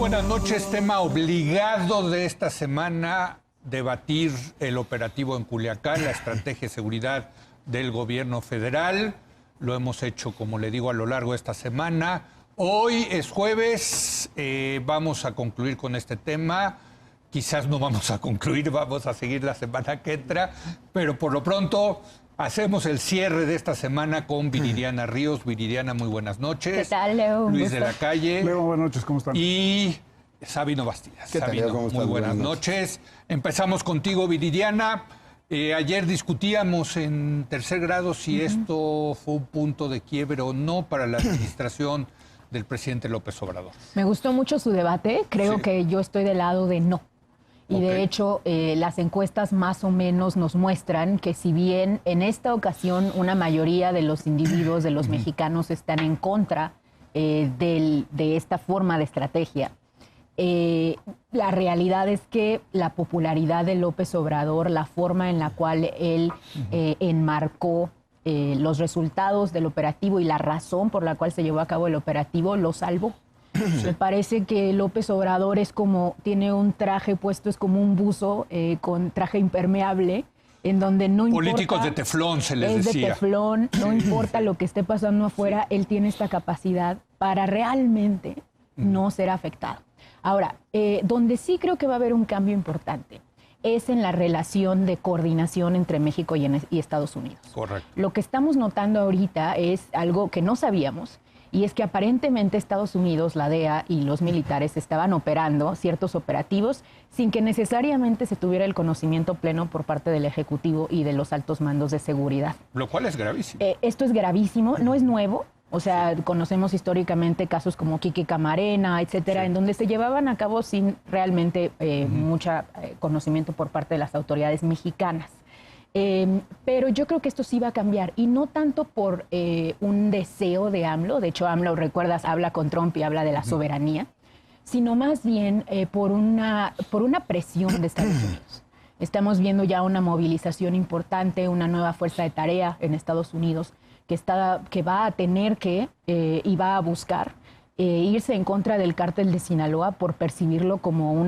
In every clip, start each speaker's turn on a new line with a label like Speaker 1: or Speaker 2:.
Speaker 1: buenas noches. Tema obligado de esta semana, debatir el operativo en Culiacán, la estrategia de seguridad del gobierno federal. Lo hemos hecho, como le digo, a lo largo de esta semana. Hoy es jueves, vamos a concluir con este tema. Quizás no vamos a concluir, vamos a seguir la semana que entra, pero por lo pronto hacemos el cierre de esta semana con Viridiana Ríos. Viridiana, muy buenas noches.
Speaker 2: ¿Qué tal, Leo?
Speaker 1: Luis de la Calle.
Speaker 3: Leo, buenas noches, ¿cómo están?
Speaker 1: Y Sabino Bastidas.
Speaker 4: ¿Qué tal,
Speaker 1: Sabino,
Speaker 4: Leo? ¿Cómo estás?
Speaker 1: muy buenas noches. Empezamos contigo, Viridiana. Ayer discutíamos en tercer grado si esto fue un punto de quiebre o no para la administración del presidente López Obrador.
Speaker 2: Me gustó mucho su debate. Creo que yo estoy del lado de no. Y de hecho, las encuestas más o menos nos muestran que si bien en esta ocasión una mayoría de los individuos, de los mexicanos, están en contra de esta forma de estrategia, la realidad es que la popularidad de López Obrador, la forma en la cual él enmarcó los resultados del operativo y la razón por la cual se llevó a cabo el operativo, lo salvó. Me parece que López Obrador tiene un traje puesto, es como un buzo con traje impermeable, en donde no importa...
Speaker 1: Políticos de teflón, se les decía.
Speaker 2: Es de teflón, no importa lo que esté pasando afuera, él tiene esta capacidad para realmente no ser afectado. Ahora, donde sí creo que va a haber un cambio importante es en la relación de coordinación entre México y Estados Unidos.
Speaker 1: Correcto.
Speaker 2: Lo que estamos notando ahorita es algo que no sabíamos, y es que aparentemente Estados Unidos, la DEA y los militares estaban operando ciertos operativos sin que necesariamente se tuviera el conocimiento pleno por parte del Ejecutivo y de los altos mandos de seguridad.
Speaker 1: Lo cual es gravísimo.
Speaker 2: Esto es gravísimo, no es nuevo. O sea, conocemos históricamente casos como Quique Camarena, etcétera, en donde se llevaban a cabo sin realmente mucho conocimiento por parte de las autoridades mexicanas. Pero yo creo que esto sí va a cambiar, y no tanto por un deseo de AMLO. De hecho, AMLO, recuerdas, habla con Trump y habla de la soberanía, sino más bien por una presión de Estados Unidos. Estamos viendo ya una movilización importante, una nueva fuerza de tarea en Estados Unidos que va a tener que y va a buscar irse en contra del cártel de Sinaloa por percibirlo como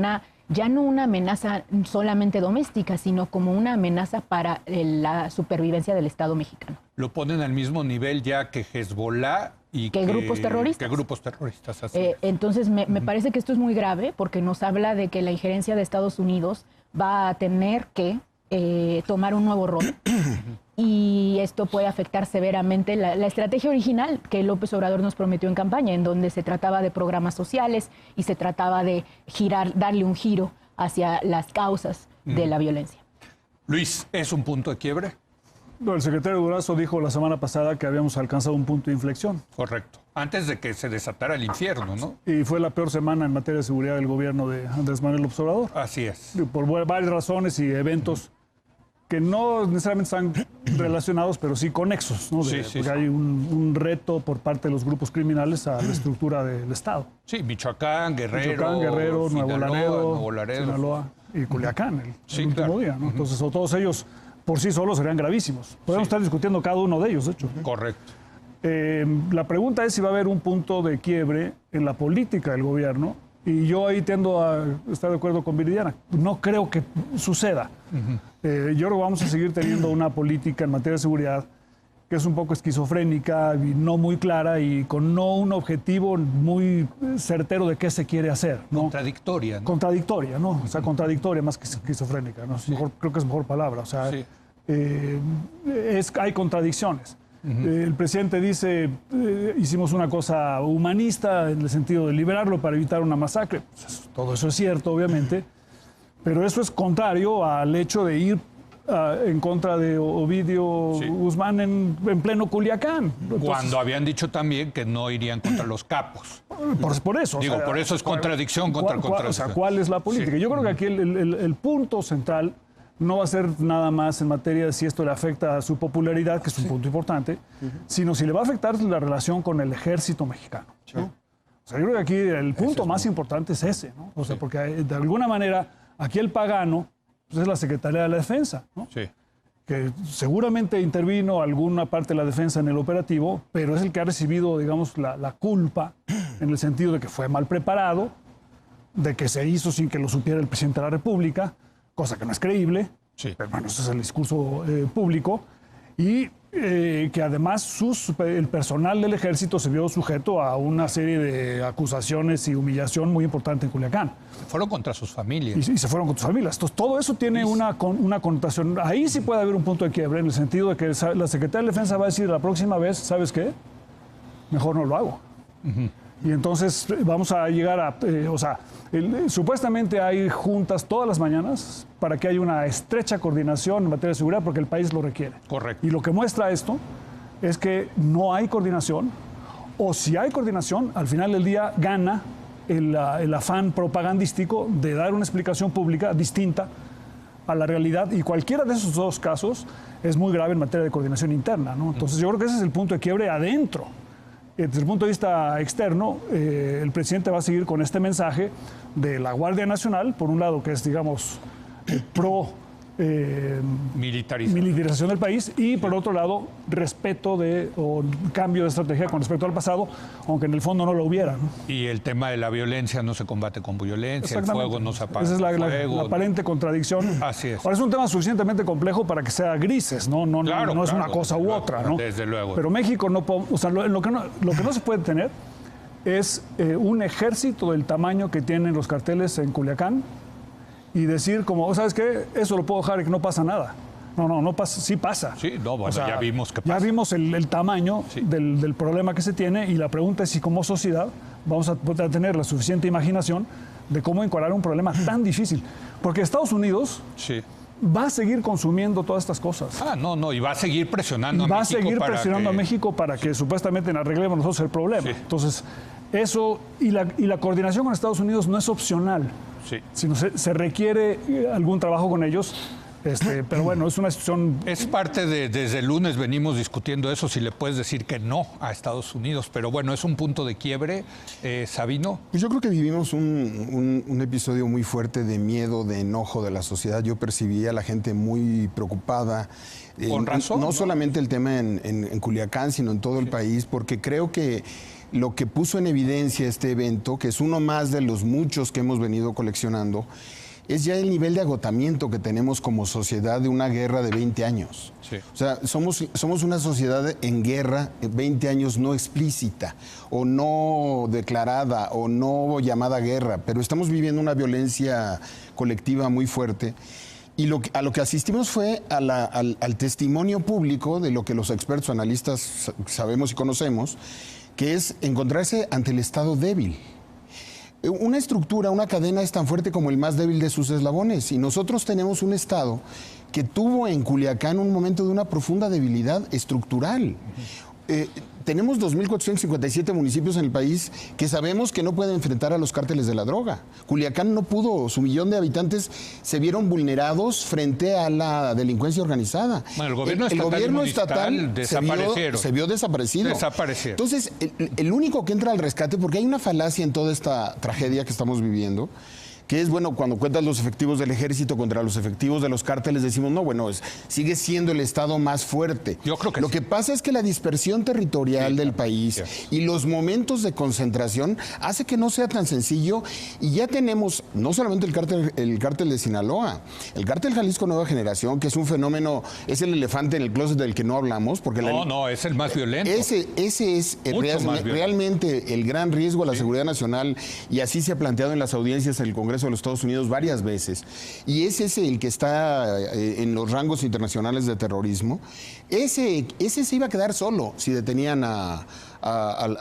Speaker 2: ya no una amenaza solamente doméstica, sino como una amenaza para la supervivencia del Estado mexicano.
Speaker 1: Lo ponen al mismo nivel ya que Hezbollah y
Speaker 2: que grupos terroristas.
Speaker 1: Que grupos terroristas, así es.
Speaker 2: Entonces, me parece que esto es muy grave porque nos habla de que la injerencia de Estados Unidos va a tener que tomar un nuevo rol. Y esto puede afectar severamente la estrategia original que López Obrador nos prometió en campaña, en donde se trataba de programas sociales y se trataba de darle un giro hacia las causas de la violencia.
Speaker 1: Luis, ¿es un punto de quiebre?
Speaker 3: No, el secretario Durazo dijo la semana pasada que habíamos alcanzado un punto de inflexión.
Speaker 1: Correcto. Antes de que se desatara el infierno, ¿no?
Speaker 3: Y fue la peor semana en materia de seguridad del gobierno de Andrés Manuel López Obrador.
Speaker 1: Así es.
Speaker 3: Por varias razones y eventos que no necesariamente están relacionados, pero sí conexos, ¿no? Porque hay un reto por parte de los grupos criminales a la estructura del Estado.
Speaker 1: Sí, Michoacán, Guerrero,
Speaker 3: Nuevo Laredo,
Speaker 1: Sinaloa
Speaker 3: y Culiacán el último día, ¿no? Entonces, todos ellos por sí solos serían gravísimos. Podemos estar discutiendo cada uno de ellos, de hecho.
Speaker 1: Correcto.
Speaker 3: La pregunta es si va a haber un punto de quiebre en la política del gobierno, y yo ahí tiendo a estar de acuerdo con Viridiana. No creo que suceda. Yo creo que vamos a seguir teniendo una política en materia de seguridad que es un poco esquizofrénica y no muy clara, y con no un objetivo muy certero de qué se quiere hacer, ¿no?
Speaker 1: Contradictoria, ¿no?
Speaker 3: Contradictoria, ¿no? O sea, contradictoria más que esquizofrénica, ¿no? Creo que es mejor palabra. O sea, hay contradicciones. El presidente dice, hicimos una cosa humanista en el sentido de liberarlo para evitar una masacre. Pues todo eso es cierto, obviamente, pero eso es contrario al hecho de ir en contra de Ovidio Guzmán en pleno Culiacán. Entonces,
Speaker 1: cuando habían dicho también que no irían contra los capos.
Speaker 3: Por eso.
Speaker 1: Digo, por eso es contradicción contra contradicción.
Speaker 3: O sea, ¿cuál es la política? Sí. Yo creo que aquí el punto central no va a ser nada más en materia de si esto le afecta a su popularidad, que es un punto importante, sino si le va a afectar la relación con el ejército mexicano, ¿no? O sea, yo creo que aquí el punto más importante es ese, ¿no? O sea, porque de alguna manera aquí el pagano pues, es la Secretaría de la Defensa, ¿no?
Speaker 1: Sí.
Speaker 3: Que seguramente intervino alguna parte de la defensa en el operativo, pero es el que ha recibido, digamos, la culpa en el sentido de que fue mal preparado, de que se hizo sin que lo supiera el presidente de la República, cosa que no es creíble,
Speaker 1: Sí.
Speaker 3: pero bueno, ese es el discurso público, y que además el personal del ejército se vio sujeto a una serie de acusaciones y humillación muy importante en Culiacán.
Speaker 1: Fueron contra sus familias.
Speaker 3: Y se fueron con sus familias. Entonces, todo eso tiene una connotación. Ahí sí puede haber un punto de quiebre, en el sentido de que la Secretaría de Defensa va a decir la próxima vez, ¿sabes qué? Mejor no lo hago. Y entonces vamos a llegar a... supuestamente hay juntas todas las mañanas para que haya una estrecha coordinación en materia de seguridad porque el país lo requiere.
Speaker 1: Correcto.
Speaker 3: Y lo que muestra esto es que no hay coordinación, o si hay coordinación, al final del día gana el afán propagandístico de dar una explicación pública distinta a la realidad, y cualquiera de esos dos casos es muy grave en materia de coordinación interna, ¿no? Entonces yo creo que ese es el punto de quiebre adentro. Desde el punto de vista externo, el presidente va a seguir con este mensaje de la Guardia Nacional, por un lado, que es, digamos, pro militarización del país, y por otro lado, respeto o cambio de estrategia con respecto al pasado, aunque en el fondo no lo hubiera, ¿no?
Speaker 1: Y el tema de la violencia no se combate con violencia, el fuego no se apaga.
Speaker 3: Esa es
Speaker 1: con
Speaker 3: la
Speaker 1: fuego.
Speaker 3: aparente contradicción.
Speaker 1: Así es.
Speaker 3: Ahora, es un tema suficientemente complejo para que sea grises, ¿no? No es una cosa u otra, ¿no?
Speaker 1: Desde luego.
Speaker 3: Pero México no puede, o sea, lo que no se puede tener es un ejército del tamaño que tienen los carteles en Culiacán y decir como, ¿sabes qué? Eso lo puedo dejar y que no pasa nada. No pasa, sí pasa.
Speaker 1: Sí, no, bueno,
Speaker 3: O sea,
Speaker 1: ya vimos que pasa.
Speaker 3: Ya vimos el tamaño del problema que se tiene, y la pregunta es si como sociedad vamos a poder tener la suficiente imaginación de cómo encarar un problema tan difícil. Porque Estados Unidos va a seguir consumiendo todas estas cosas.
Speaker 1: No, y va a seguir presionando
Speaker 3: Y
Speaker 1: a
Speaker 3: va a
Speaker 1: México
Speaker 3: seguir
Speaker 1: para
Speaker 3: presionando
Speaker 1: que...
Speaker 3: a México para que supuestamente arreglemos nosotros el problema.
Speaker 1: Sí.
Speaker 3: Entonces, eso y la coordinación con Estados Unidos no es opcional, sino se requiere algún trabajo con ellos. Pero bueno, es una situación...
Speaker 1: Es parte desde el lunes venimos discutiendo eso, si le puedes decir que no a Estados Unidos, pero bueno, es un punto de quiebre. Sabino.
Speaker 4: Pues yo creo que vivimos un episodio muy fuerte de miedo, de enojo de la sociedad. Yo percibía a la gente muy preocupada.
Speaker 1: Con razón.
Speaker 4: No solamente el tema en Culiacán, sino en todo el país, porque creo que lo que puso en evidencia este evento, que es uno más de los muchos que hemos venido coleccionando, es ya el nivel de agotamiento que tenemos como sociedad de una guerra de 20 años.
Speaker 1: Sí.
Speaker 4: O sea, somos una sociedad en guerra, 20 años no explícita, o no declarada, o no llamada guerra, pero estamos viviendo una violencia colectiva muy fuerte. Y a lo que asistimos fue al testimonio público de lo que los expertos analistas sabemos y conocemos, que es encontrarse ante el Estado débil. Una estructura, una cadena es tan fuerte como el más débil de sus eslabones, y nosotros tenemos un Estado que tuvo en Culiacán un momento de una profunda debilidad estructural. Tenemos 2.457 municipios en el país que sabemos que no pueden enfrentar a los cárteles de la droga. Culiacán no pudo, su 1.000.000 de habitantes se vieron vulnerados frente a la delincuencia organizada.
Speaker 1: Bueno, el gobierno estatal desaparecieron.
Speaker 4: Se vio desaparecido. Entonces, el único que entra al rescate, porque hay una falacia en toda esta tragedia que estamos viviendo, que es, bueno, cuando cuentas los efectivos del ejército contra los efectivos de los cárteles, decimos, no, bueno, sigue siendo el Estado más fuerte.
Speaker 1: Yo creo que
Speaker 4: Lo que pasa es que la dispersión territorial del país y los momentos de concentración hace que no sea tan sencillo, y ya tenemos no solamente el cártel de Sinaloa, el cártel Jalisco Nueva Generación, que es un fenómeno, es el elefante en el closet del que no hablamos, porque
Speaker 1: no, es el más violento.
Speaker 4: Ese es realmente el gran riesgo a la seguridad nacional, y así se ha planteado en las audiencias del Congreso de los Estados Unidos varias veces, y es ese el que está en los rangos internacionales de terrorismo. Ese se iba a quedar solo si detenían a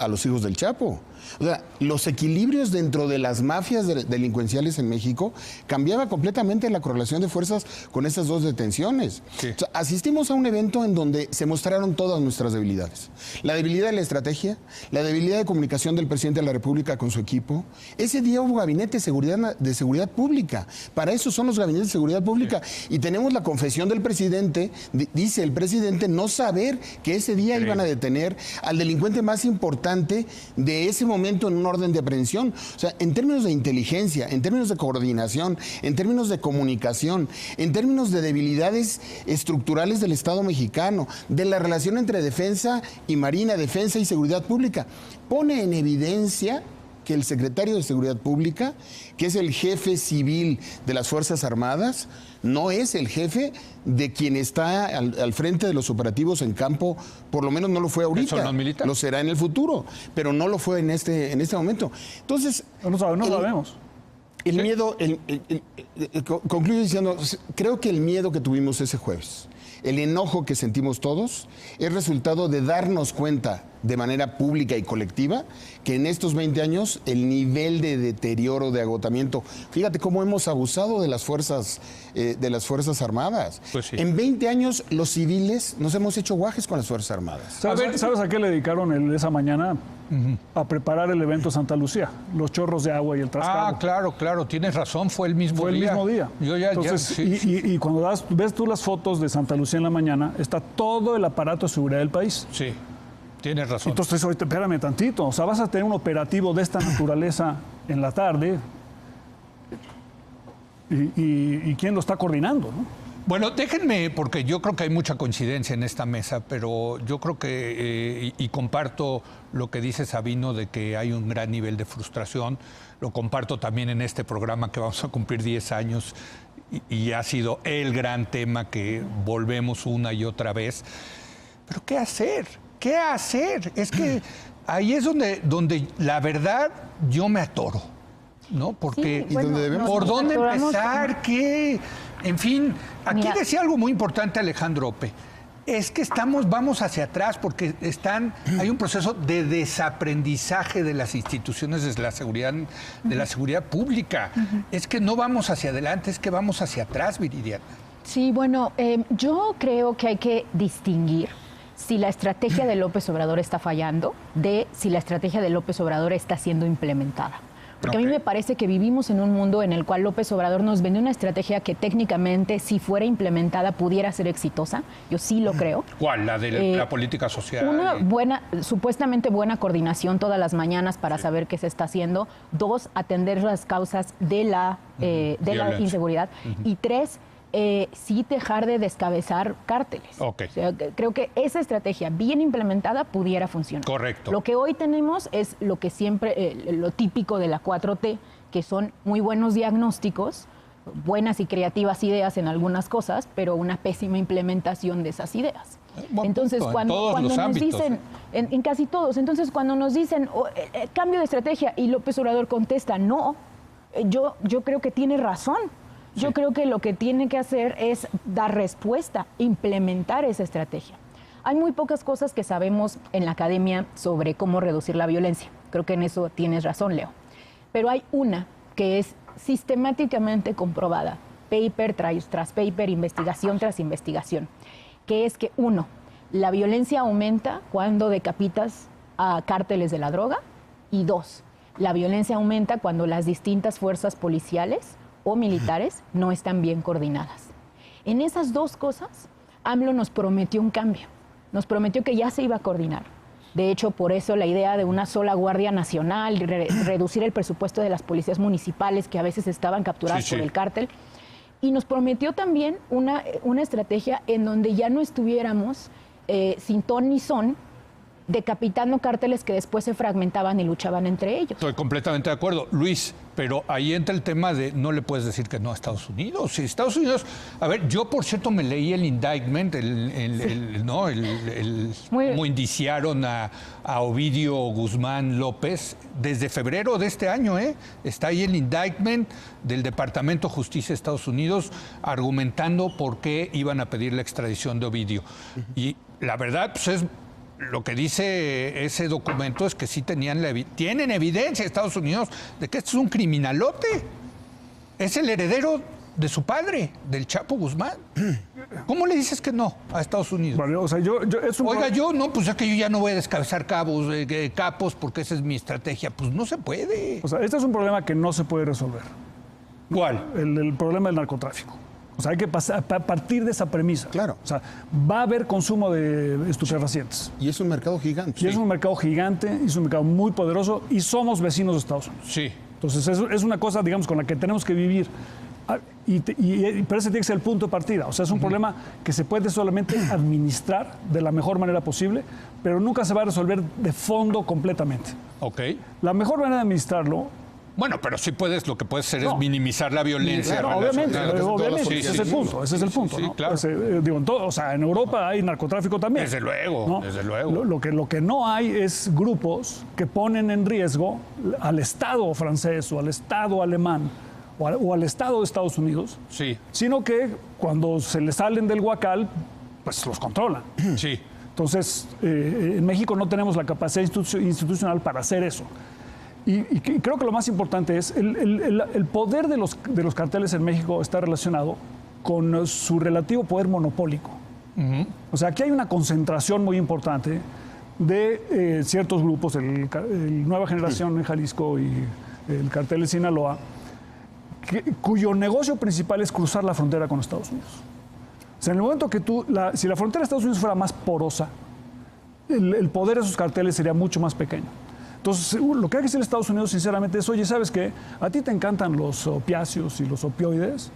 Speaker 4: los hijos del Chapo. O sea, los equilibrios dentro de las mafias delincuenciales en México cambiaba completamente la correlación de fuerzas con esas dos detenciones.
Speaker 1: Sí.
Speaker 4: O sea, asistimos a un evento en donde se mostraron todas nuestras debilidades. La debilidad de la estrategia, la debilidad de comunicación del presidente de la República con su equipo. Ese día hubo gabinete de seguridad pública. Para eso son los gabinetes de seguridad pública. Sí. Y tenemos la confesión del presidente, dice el presidente, no saber que ese día iban a detener al delincuente más importante de ese momento en un orden de aprehensión. O sea, en términos de inteligencia, en términos de coordinación, en términos de comunicación, en términos de debilidades estructurales del Estado mexicano, de la relación entre defensa y marina, defensa y seguridad pública, pone en evidencia que el secretario de Seguridad Pública, que es el jefe civil de las Fuerzas Armadas, no es el jefe de quien está al frente de los operativos en campo, por lo menos no lo fue ahorita.
Speaker 1: ¿Son los militares?
Speaker 4: Lo será en el futuro, pero no lo fue en este momento. Entonces...
Speaker 3: No sabemos.
Speaker 4: El miedo, concluyo diciendo, creo que el miedo que tuvimos ese jueves, el enojo que sentimos todos, es resultado de darnos cuenta de manera pública y colectiva que en estos 20 años el nivel de deterioro, de agotamiento, fíjate cómo hemos abusado de las Fuerzas Armadas.
Speaker 1: Pues sí.
Speaker 4: En 20 años los civiles nos hemos hecho guajes con las Fuerzas Armadas.
Speaker 3: ¿Sabes a qué le dedicaron esa mañana? A preparar el evento Santa Lucía, los chorros de agua y el trascabo.
Speaker 1: Claro, tienes razón, fue el mismo día.
Speaker 3: Fue el mismo día. Entonces,
Speaker 1: sí.
Speaker 3: Y cuando ves tú las fotos de Santa Lucía en la mañana, está todo el aparato de seguridad del país.
Speaker 1: Sí, tienes razón.
Speaker 3: Entonces, ahorita, espérame tantito, o sea, vas a tener un operativo de esta naturaleza en la tarde y ¿quién lo está coordinando, no?
Speaker 1: Bueno, déjenme, porque yo creo que hay mucha coincidencia en esta mesa, pero yo creo que, y comparto lo que dice Sabino de que hay un gran nivel de frustración, lo comparto también en este programa que vamos a cumplir 10 años y ha sido el gran tema que volvemos una y otra vez. Pero ¿qué hacer? ¿Qué hacer? Es que ahí es donde la verdad yo me atoro, ¿no? Porque
Speaker 2: sí, bueno,
Speaker 1: ¿por dónde empezar? ¿Qué? En fin, aquí decía algo muy importante Alejandro Ope. Es que vamos hacia atrás porque hay un proceso de desaprendizaje de las instituciones de la seguridad pública. Es que no vamos hacia adelante, es que vamos hacia atrás, Viridiana.
Speaker 2: Sí, bueno, yo creo que hay que distinguir si la estrategia de López Obrador está fallando de si la estrategia de López Obrador está siendo implementada. Porque a mí me parece que vivimos en un mundo en el cual López Obrador nos vende una estrategia que técnicamente, si fuera implementada, pudiera ser exitosa. Yo sí lo creo.
Speaker 1: ¿Cuál? La de la política social.
Speaker 2: Una supuestamente buena coordinación todas las mañanas para saber qué se está haciendo. 2, atender las causas de la inseguridad. Y 3, sí dejar de descabezar cárteles.
Speaker 1: Okay.
Speaker 2: O sea, creo que esa estrategia bien implementada pudiera funcionar.
Speaker 1: Correcto.
Speaker 2: Lo que hoy tenemos es lo que siempre, lo típico de la 4T, que son muy buenos diagnósticos, buenas y creativas ideas en algunas cosas, pero una pésima implementación de esas ideas. Entonces, cuando nos dicen, en casi todos, entonces cuando nos dicen cambio de estrategia y López Obrador contesta no, yo creo que tiene razón. Yo creo que lo que tiene que hacer es dar respuesta, implementar esa estrategia. Hay muy pocas cosas que sabemos en la academia sobre cómo reducir la violencia. Creo que en eso tienes razón, Leo. Pero hay una que es sistemáticamente comprobada, paper tras paper, investigación tras investigación, que es que 1, la violencia aumenta cuando decapitas a cárteles de la droga, y 2, la violencia aumenta cuando las distintas fuerzas policiales o militares no están bien coordinadas. En esas dos cosas, AMLO nos prometió un cambio. Nos prometió que ya se iba a coordinar. De hecho, por eso la idea de una sola Guardia Nacional, reducir el presupuesto de las policías municipales que a veces estaban capturadas por el cártel. Y nos prometió también una estrategia en donde ya no estuviéramos sin ton ni son, decapitando cárteles que después se fragmentaban y luchaban entre ellos.
Speaker 1: Estoy completamente de acuerdo. Luis, pero ahí entra el tema de no le puedes decir que no a Estados Unidos. Si Estados Unidos... A ver, yo por cierto me leí el indictment, cómo indiciaron a Ovidio Guzmán López desde febrero de este año, ¿eh? Está ahí el indictment del Departamento de Justicia de Estados Unidos argumentando por qué iban a pedir la extradición de Ovidio. Y la verdad, pues es... Lo que dice ese documento es que sí tienen evidencia Estados Unidos de que esto es un criminalote. Es el heredero de su padre, del Chapo Guzmán. ¿Cómo le dices que no a Estados Unidos?
Speaker 3: Vale, o sea,
Speaker 1: pues es que yo ya no voy a descabezar capos porque esa es mi estrategia. Pues no se puede.
Speaker 3: O sea, este es un problema que no se puede resolver.
Speaker 1: ¿Cuál?
Speaker 3: El problema del narcotráfico. O sea, hay que partir de esa premisa.
Speaker 4: Claro.
Speaker 3: O sea, va a haber consumo de estupefacientes.
Speaker 4: Y es un mercado gigante.
Speaker 3: Y es un mercado gigante, es un mercado muy poderoso y somos vecinos de Estados Unidos.
Speaker 1: Sí.
Speaker 3: Entonces, es una cosa, digamos, con la que tenemos que vivir. Pero ese tiene que ser el punto de partida. O sea, es un problema que se puede solamente administrar de la mejor manera posible pero nunca se va a resolver de fondo completamente.
Speaker 1: Ok.
Speaker 3: La mejor manera de administrarlo...
Speaker 1: Bueno, pero sí puedes, lo que puedes hacer
Speaker 3: No.
Speaker 1: es minimizar la violencia.
Speaker 3: Claro, obviamente,
Speaker 1: relacionada. Sí,
Speaker 3: ese es
Speaker 1: sí,
Speaker 3: el punto, ese es el punto.
Speaker 1: sí,
Speaker 3: ¿no?
Speaker 1: claro.
Speaker 3: Digo, o sea, en Europa hay narcotráfico también.
Speaker 1: Desde luego,
Speaker 3: ¿no?
Speaker 1: desde luego.
Speaker 3: Lo que no hay es grupos que ponen en riesgo al Estado francés o al Estado alemán o al Estado de Estados Unidos,
Speaker 1: Sí,
Speaker 3: sino que cuando se les salen del huacal, pues los controlan.
Speaker 1: sí.
Speaker 3: Entonces, en México no tenemos la capacidad institucional para hacer eso. Y creo que lo más importante es el poder de los carteles en México está relacionado con su relativo poder monopólico. O sea, aquí hay una concentración muy importante de ciertos grupos, el Nueva Generación en Jalisco y el cartel de Sinaloa, cuyo negocio principal es cruzar la frontera con Estados Unidos. O sea, en el momento que si la frontera de Estados Unidos fuera más porosa, el poder de esos carteles sería mucho más pequeño. Entonces, lo que hay que hacer en Estados Unidos, sinceramente, es, oye, ¿sabes qué? A ti te encantan los opiáceos y los opioides,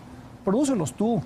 Speaker 3: prodúcelos tú.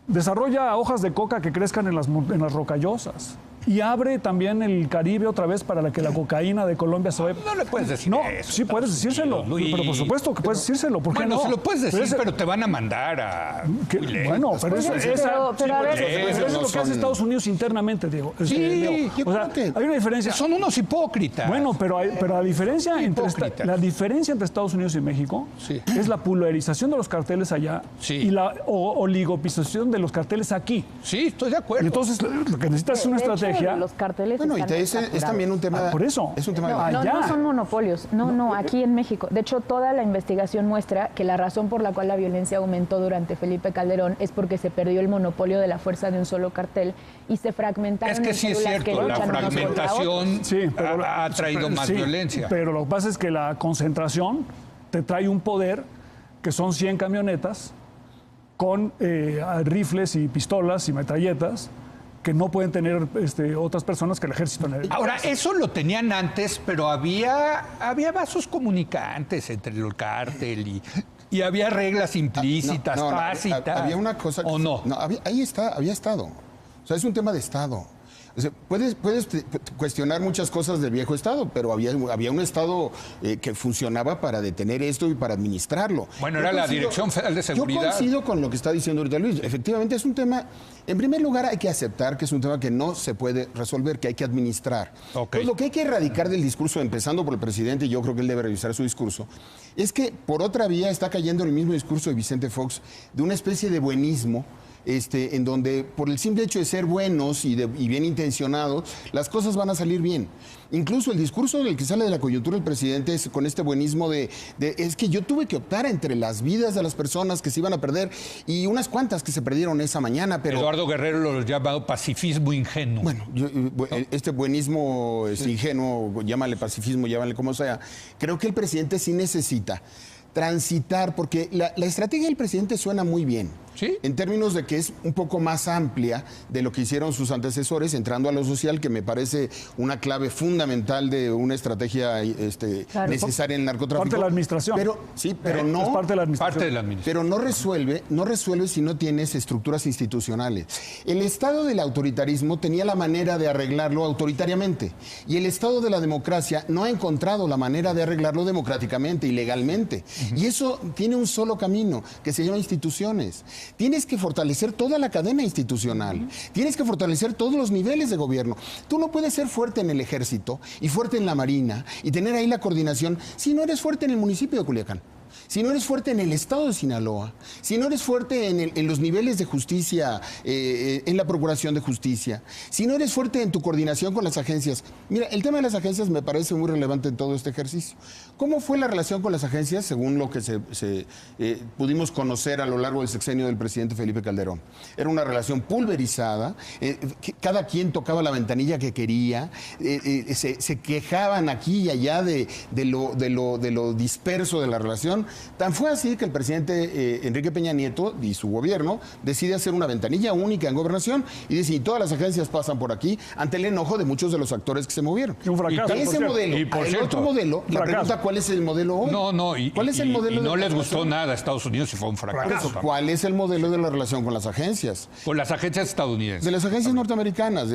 Speaker 3: Desarrolla hojas de coca que crezcan en las rocallosas. Y abre también el Caribe otra vez para que la cocaína de Colombia se vaya.
Speaker 1: No le puedes decir
Speaker 3: No,
Speaker 1: eso.
Speaker 3: sí puedes decírselo.
Speaker 1: Luis.
Speaker 3: Pero por supuesto que puedes decírselo. ¿Por qué
Speaker 1: Bueno,
Speaker 3: no?
Speaker 1: se lo puedes decir,
Speaker 3: ese-
Speaker 1: pero te van a mandar a...
Speaker 3: que-
Speaker 1: muy lejos.
Speaker 3: bueno, pero eso,
Speaker 2: Oye, pero a ver-
Speaker 3: eso es lo que hace Estados Unidos internamente, Diego.
Speaker 1: Sí,
Speaker 3: Diego.
Speaker 1: yo
Speaker 3: O sea,
Speaker 1: creo que
Speaker 3: hay una diferencia.
Speaker 1: son unos hipócritas.
Speaker 3: Bueno, pero la diferencia
Speaker 1: Hipócritas.
Speaker 3: la diferencia entre Estados Unidos y México
Speaker 1: Sí.
Speaker 3: es la polarización de los carteles allá
Speaker 1: Sí.
Speaker 3: y la oligopización de los carteles aquí.
Speaker 1: Sí, estoy de
Speaker 3: Y
Speaker 1: acuerdo.
Speaker 3: entonces lo que necesitas es una
Speaker 2: De hecho,
Speaker 3: estrategia.
Speaker 2: los carteles
Speaker 4: Bueno, y
Speaker 2: están
Speaker 4: es
Speaker 2: saturados.
Speaker 4: también un tema...
Speaker 3: Por eso.
Speaker 4: Es un tema de...
Speaker 3: No,
Speaker 2: No,
Speaker 3: allá.
Speaker 2: no son monopolios. No, aquí en México. De hecho, toda la investigación muestra que la razón por la cual la violencia aumentó durante Felipe Calderón es porque se perdió el monopolio de la fuerza de un solo cartel y se fragmentaron.
Speaker 1: Es que
Speaker 2: en
Speaker 1: sí es
Speaker 2: células que
Speaker 1: cierto, la
Speaker 2: luchan unos contra otros.
Speaker 1: fragmentación
Speaker 3: Sí, pero
Speaker 1: ha traído más
Speaker 3: sí,
Speaker 1: violencia.
Speaker 3: Pero lo que pasa es que la concentración te trae un poder que son 100 camionetas con rifles y pistolas y metralletas que no pueden tener otras personas que el ejército.
Speaker 1: Ahora, eso lo tenían antes, pero había vasos comunicantes entre el cártel y había reglas implícitas, tácitas.
Speaker 4: Había una cosa...
Speaker 1: ¿O no?
Speaker 4: Había estado. O sea, es un tema de Estado. O sea, puedes cuestionar muchas cosas del viejo Estado, pero había un Estado que funcionaba para detener esto y para administrarlo.
Speaker 1: Bueno, era la Dirección Federal de Seguridad.
Speaker 4: Yo coincido con lo que está diciendo ahorita Luis. Efectivamente, es un tema... En primer lugar, hay que aceptar que es un tema que no se puede resolver, que hay que administrar.
Speaker 1: Ok.
Speaker 4: Pues lo que hay que erradicar del discurso, empezando por el presidente, y yo creo que él debe revisar su discurso, es que por otra vía está cayendo en el mismo discurso de Vicente Fox, de una especie de buenismo, en donde por el simple hecho de ser buenos y bien intencionados, las cosas van a salir bien. Incluso el discurso del que sale de la coyuntura el presidente es con este buenismo es que yo tuve que optar entre las vidas de las personas que se iban a perder y unas cuantas que se perdieron esa mañana, pero...
Speaker 1: Eduardo Guerrero lo llama pacifismo ingenuo.
Speaker 4: Bueno, este buenismo ingenuo, llámale pacifismo, llámale como sea, creo que el presidente sí necesita transitar, porque la estrategia del presidente suena muy bien.
Speaker 1: ¿Sí?
Speaker 4: En términos de que es un poco más amplia de lo que hicieron sus antecesores, entrando a lo social, que me parece una clave fundamental de una estrategia
Speaker 2: Claro.
Speaker 4: necesaria en el narcotráfico.
Speaker 3: Parte de la administración.
Speaker 4: Pero no...
Speaker 3: Es parte de la administración.
Speaker 1: Parte de la administración.
Speaker 4: Pero no resuelve si no tienes estructuras institucionales. El estado del autoritarismo tenía la manera de arreglarlo autoritariamente y el estado de la democracia no ha encontrado la manera de arreglarlo democráticamente y legalmente. Y eso tiene un solo camino, que se llama instituciones. Tienes que fortalecer toda la cadena institucional. Tienes que fortalecer todos los niveles de gobierno. Tú no puedes ser fuerte en el ejército y fuerte en la marina y tener ahí la coordinación si no eres fuerte en el municipio de Culiacán. Si no eres fuerte en el estado de Sinaloa, si no eres fuerte en los niveles de justicia, en la procuración de justicia, si no eres fuerte en tu coordinación con las agencias. Mira, el tema de las agencias me parece muy relevante en todo este ejercicio. ¿Cómo fue la relación con las agencias según lo que pudimos conocer a lo largo del sexenio del presidente Felipe Calderón? Era una relación pulverizada, cada quien tocaba la ventanilla que quería, se quejaban aquí y allá de lo disperso de la relación. relación. Tan fue así que el presidente Enrique Peña Nieto y su gobierno decide hacer una ventanilla única en gobernación y dice, y todas las agencias pasan por aquí ante el enojo de muchos de los actores que se movieron.
Speaker 3: Un fracaso,
Speaker 4: ese modelo,
Speaker 1: y por
Speaker 4: el
Speaker 1: cierto,
Speaker 4: otro modelo, la pregunta, ¿cuál es el modelo hoy? ¿Cuál es el modelo
Speaker 1: y no
Speaker 4: de la
Speaker 1: les gustó
Speaker 4: relación?
Speaker 1: nada a Estados Unidos y fue un fracaso.
Speaker 4: ¿Cuál es el modelo de la relación con las agencias?
Speaker 1: Con las agencias estadounidenses.
Speaker 4: De las agencias norteamericanas,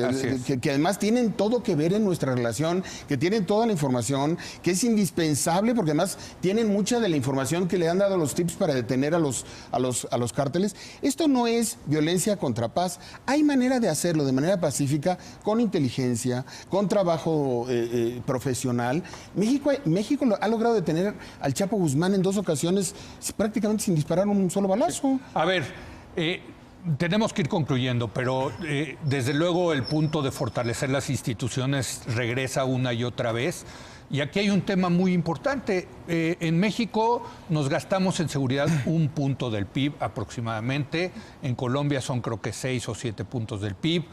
Speaker 4: que además tienen todo que ver en nuestra relación, que tienen toda la información, que es indispensable porque además tienen mucha de la información que le han dado los tips para detener a los cárteles. Esto no es violencia contra paz. Hay manera de hacerlo de manera pacífica, con inteligencia, con trabajo profesional. México ha logrado detener al Chapo Guzmán en 2 ocasiones prácticamente sin disparar un solo balazo.
Speaker 1: A ver, tenemos que ir concluyendo, pero desde luego el punto de fortalecer las instituciones regresa una y otra vez. Y aquí hay un tema muy importante. En México nos gastamos en seguridad 1 punto del PIB aproximadamente. En Colombia son creo que 6 o 7 puntos del PIB.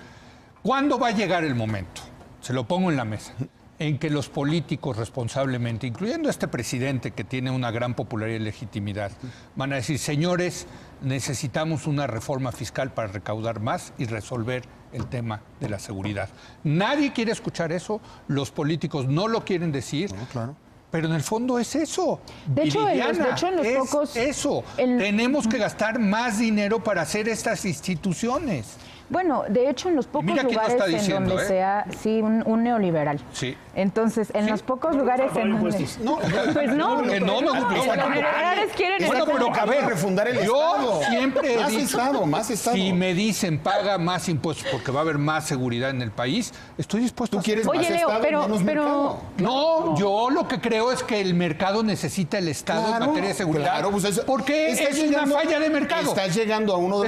Speaker 1: ¿Cuándo va a llegar el momento? Se lo pongo en la mesa. En que los políticos responsablemente, incluyendo este presidente que tiene una gran popularidad y legitimidad, van a decir, señores, necesitamos una reforma fiscal para recaudar más y resolver el tema de la seguridad. Nadie quiere escuchar eso, los políticos no lo quieren decir.
Speaker 4: No, claro.
Speaker 1: Pero en el fondo es eso.
Speaker 2: De hecho, en los
Speaker 1: es
Speaker 2: pocos...
Speaker 1: eso. Tenemos que gastar más dinero para hacer estas instituciones.
Speaker 2: Bueno, de hecho, en los pocos lugares en donde sea, sí, un neoliberal.
Speaker 1: Sí.
Speaker 2: Entonces, en los pocos lugares en donde...
Speaker 4: No,
Speaker 2: pues no.
Speaker 1: Que no,
Speaker 2: Los neoliberales quieren...
Speaker 1: Bueno, pero a ver,
Speaker 4: refundar el
Speaker 1: yo
Speaker 4: Estado.
Speaker 1: siempre he
Speaker 4: Más
Speaker 1: dicho,
Speaker 4: Estado, más Estado.
Speaker 1: si me dicen paga más impuestos porque va a haber más seguridad en el país, estoy dispuesto
Speaker 4: ¿Tú quieres
Speaker 2: Oye,
Speaker 4: más
Speaker 2: Leo,
Speaker 4: Estado y menos mercado?
Speaker 1: No, yo lo que creo es que el mercado necesita el Estado en materia de seguridad.
Speaker 4: Claro, pues
Speaker 1: porque es una falla de mercado.
Speaker 4: Estás llegando a uno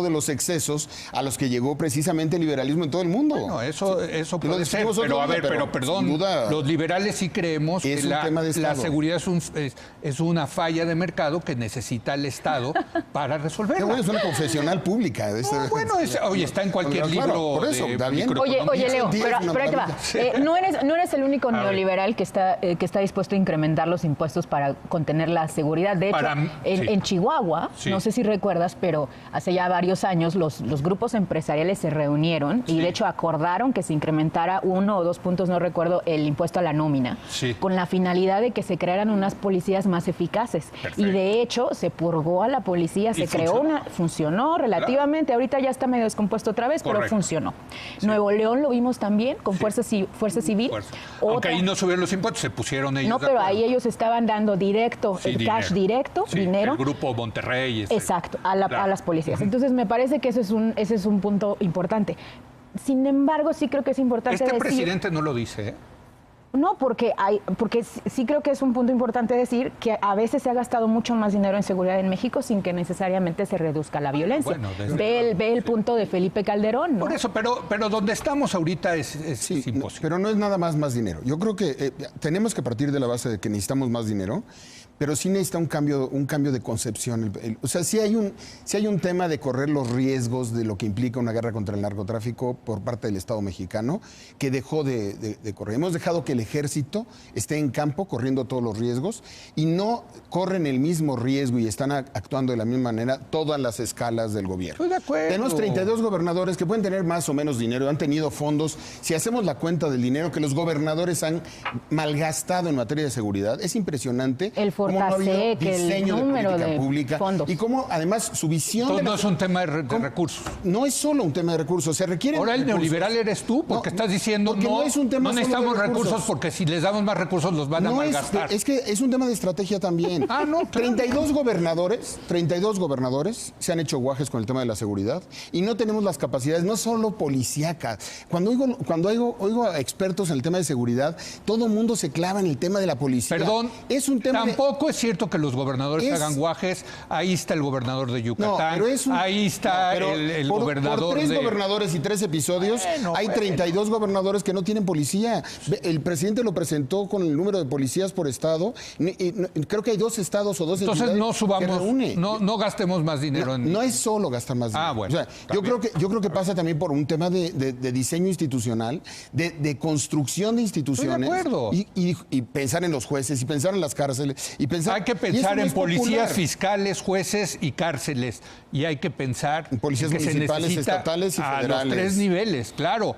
Speaker 4: de los excesos a los que llegó precisamente el liberalismo en todo el mundo.
Speaker 1: Bueno, eso puede ser, pero a ver, pero perdón, los liberales sí creemos que la seguridad es una falla de mercado que necesita el Estado para resolverla.
Speaker 4: Bueno, es una confesional pública.
Speaker 1: Bueno, oye, está en cualquier libro.
Speaker 4: Por eso, está bien.
Speaker 2: Oye, Leo, pero ahí te va. No eres el único neoliberal que está dispuesto a incrementar los impuestos para contener la seguridad. De hecho, en Chihuahua, no sé si recuerdas, pero hace ya varios años los grupos empresariales se reunieron y de hecho acordaron que se incrementara 1 o 2 puntos, no recuerdo, el impuesto a la nómina, con la finalidad de que se crearan unas policías más eficaces.
Speaker 1: Perfecto.
Speaker 2: Y de hecho se purgó a la policía, se creó funcionó relativamente, ahorita ya está medio descompuesto otra vez, pero funcionó. Nuevo León lo vimos también con Fuerza Civil.
Speaker 1: Aunque ahí no subieron los impuestos, se pusieron ellos.
Speaker 2: No, pero ahí ellos estaban dando directo, cash directo, dinero.
Speaker 1: El grupo Monterrey.
Speaker 2: Exacto, a las policías. Entonces me parece que ese es un punto importante. Sin embargo, sí creo que es importante decir...
Speaker 1: presidente no lo dice, ¿eh?
Speaker 2: No, porque sí creo que es un punto importante decir que a veces se ha gastado mucho más dinero en seguridad en México sin que necesariamente se reduzca la violencia.
Speaker 1: Bueno,
Speaker 2: ve el punto de Felipe Calderón, ¿no?
Speaker 1: Por eso, pero donde estamos ahorita es imposible.
Speaker 4: Pero no es nada más dinero. Yo creo que tenemos que partir de la base de que necesitamos más dinero, pero sí necesita un cambio de concepción. O sea, sí hay un tema de correr los riesgos de lo que implica una guerra contra el narcotráfico por parte del Estado mexicano, que dejó de correr. Hemos dejado que el ejército esté en campo corriendo todos los riesgos y no corren el mismo riesgo y están actuando de la misma manera todas las escalas del gobierno.
Speaker 1: Estoy de acuerdo.
Speaker 4: Tenemos 32 gobernadores que pueden tener más o menos dinero, han tenido fondos. Si hacemos la cuenta del dinero que los gobernadores han malgastado en materia de seguridad, es impresionante.
Speaker 2: El Fortasec, el número de
Speaker 4: pública
Speaker 2: fondos.
Speaker 4: Y cómo además su visión...
Speaker 1: Todo no es un tema de recursos.
Speaker 4: No es solo un tema de recursos, se requieren
Speaker 1: Ahora el
Speaker 4: recursos.
Speaker 1: Neoliberal eres tú, porque estás diciendo
Speaker 4: no es un tema
Speaker 1: no
Speaker 4: solo de
Speaker 1: necesitamos
Speaker 4: recursos.
Speaker 1: Porque si les damos más recursos los van a malgastar.
Speaker 4: Es que es un tema de estrategia también.
Speaker 1: No, claro.
Speaker 4: 32 gobernadores se han hecho guajes con el tema de la seguridad y no tenemos las capacidades, no solo policíacas. Cuando oigo a expertos en el tema de seguridad, todo el mundo se clava en el tema de la policía.
Speaker 1: Perdón,
Speaker 4: es un tema
Speaker 1: tampoco es cierto que los gobernadores hagan guajes. Ahí está el gobernador de Yucatán, ahí está el gobernador
Speaker 4: por 3 gobernadores y 3 episodios, hay 32 gobernadores que no tienen policía. El presidente lo presentó con el número de policías por estado. Creo que hay 2 estados o 2
Speaker 1: Entonces
Speaker 4: entidades
Speaker 1: no subamos,
Speaker 4: que reúne.
Speaker 1: no gastemos más dinero en...
Speaker 4: No es solo gastar más dinero.
Speaker 1: Bueno.
Speaker 4: O sea, yo creo que pasa también por un tema de diseño institucional, de construcción de instituciones.
Speaker 1: Estoy de acuerdo.
Speaker 4: Y pensar en los jueces, y pensar en las cárceles, y pensar...
Speaker 1: Hay que pensar en policías, fiscales, jueces y cárceles. Y hay que pensar
Speaker 4: en policías
Speaker 1: que
Speaker 4: municipales, estatales y federales.
Speaker 1: A los 3 niveles, claro.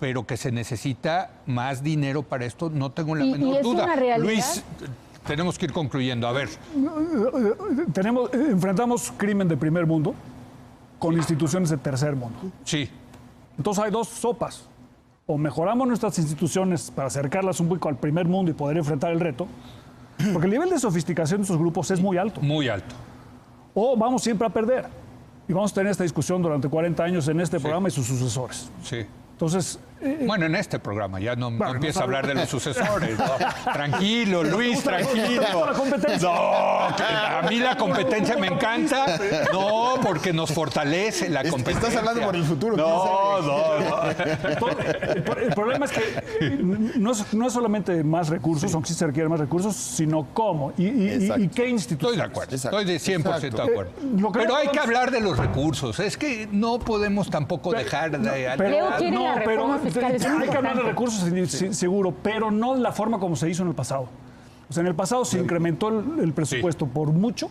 Speaker 1: Pero que se necesita más dinero para esto, no tengo la menor
Speaker 2: es
Speaker 1: duda.
Speaker 2: Una realidad.
Speaker 1: Luis, tenemos que ir concluyendo. A ver.
Speaker 3: Enfrentamos crimen de primer mundo con instituciones de tercer mundo.
Speaker 1: Sí.
Speaker 3: Entonces hay 2 sopas. O mejoramos nuestras instituciones para acercarlas un poco al primer mundo y poder enfrentar el reto, porque el nivel de sofisticación de estos grupos es muy alto.
Speaker 1: Muy alto.
Speaker 3: O vamos siempre a perder. Y vamos a tener esta discusión durante 40 años en este programa y sus sucesores.
Speaker 1: Sí.
Speaker 3: Entonces...
Speaker 1: bueno, en este programa ya no empieza a hablar de los sucesores. ¿No? Tranquilo, Luis, tranquilo.
Speaker 3: La competencia.
Speaker 1: No, a mí la competencia me encanta. No, porque nos fortalece la competencia.
Speaker 4: Estás hablando por el futuro.
Speaker 1: No.
Speaker 3: El problema es que no es solamente más recursos, aunque sí se requieren más recursos, sino cómo y qué instituciones.
Speaker 1: Estoy de acuerdo, estoy de 100% de acuerdo.
Speaker 3: Pero
Speaker 1: hay que hablar de los recursos. Es que no podemos tampoco dejar de...
Speaker 3: Hay que hablar de recursos, seguro, pero no de la forma como se hizo en el pasado. O sea, en el pasado se incrementó el presupuesto por mucho,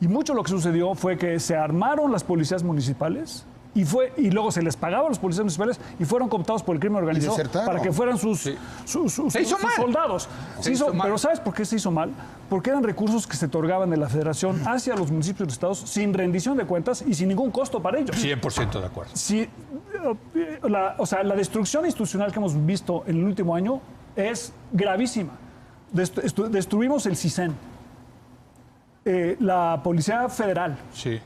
Speaker 3: y mucho lo que sucedió fue que se armaron las policías municipales y luego se les pagaba a los policías municipales y fueron cooptados por el crimen organizado para que fueran sus soldados. Pero ¿sabes por qué se hizo mal? Porque eran recursos que se otorgaban de la Federación hacia los municipios y los estados sin rendición de cuentas y sin ningún costo para ellos.
Speaker 1: 100% de acuerdo.
Speaker 3: La destrucción institucional que hemos visto en el último año es gravísima. Destruimos el CISEN, la Policía Federal.
Speaker 1: Sí.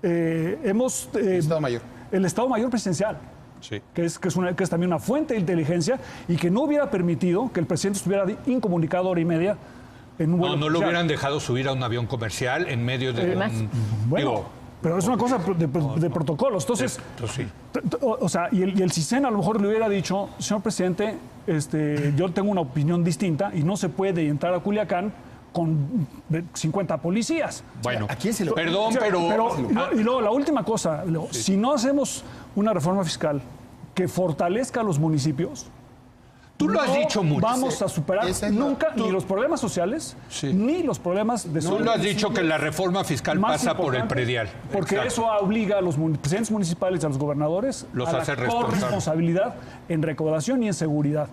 Speaker 4: Estado Mayor.
Speaker 3: El Estado Mayor Presidencial,
Speaker 1: sí.
Speaker 3: que es también una fuente de inteligencia y que no hubiera permitido que el presidente estuviera incomunicado hora y media en un vuelo.
Speaker 1: No lo hubieran dejado subir a un avión comercial en medio de
Speaker 3: pero es una cosa de protocolos. Entonces,
Speaker 1: sí.
Speaker 3: O sea, y el CISEN a lo mejor le hubiera dicho, señor presidente, yo tengo una opinión distinta y no se puede entrar a Culiacán con 50 policías.
Speaker 1: Bueno,
Speaker 4: ¿a quién se lo...
Speaker 1: Perdón, pero...
Speaker 3: Y luego la última cosa, si no hacemos una reforma fiscal que fortalezca a los municipios,
Speaker 1: tú lo has dicho mucho.
Speaker 3: Vamos a superar nunca ni los problemas sociales, ni los problemas de
Speaker 1: Tú lo has dicho que la reforma fiscal pasa por el predial.
Speaker 3: Porque eso obliga a los presidentes municipales y a los gobernadores a la corresponsabilidad en recaudación y en seguridad.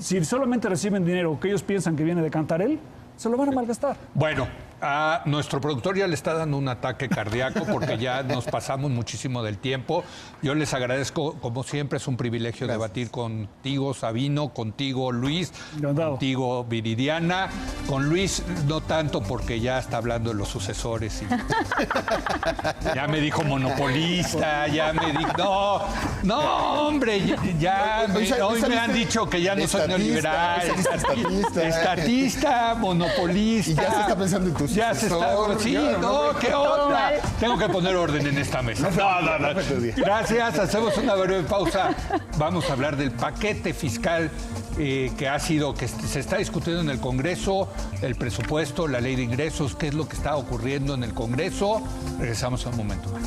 Speaker 3: Si solamente reciben dinero que ellos piensan que viene de Cantarell, se lo van a malgastar.
Speaker 1: Bueno, a nuestro productor ya le está dando un ataque cardíaco porque ya nos pasamos muchísimo del tiempo. Yo les agradezco, como siempre, es un privilegio debatir contigo, Sabino, contigo, Luis, contigo, Viridiana. Con Luis no tanto porque ya está hablando de los sucesores. Ya me dijo monopolista, ya me dijo... No, hombre, hoy me han dicho que ya no soy neoliberal. Estatista, monopolista.
Speaker 4: Y ya se está pensando en tu
Speaker 1: ya se está... Sí, ¿qué onda? Tengo que poner orden en esta mesa. No. Gracias, hacemos una breve pausa. Vamos a hablar del paquete fiscal que se está discutiendo en el Congreso, el presupuesto, la ley de ingresos, qué es lo que está ocurriendo en el Congreso. Regresamos en un momento más.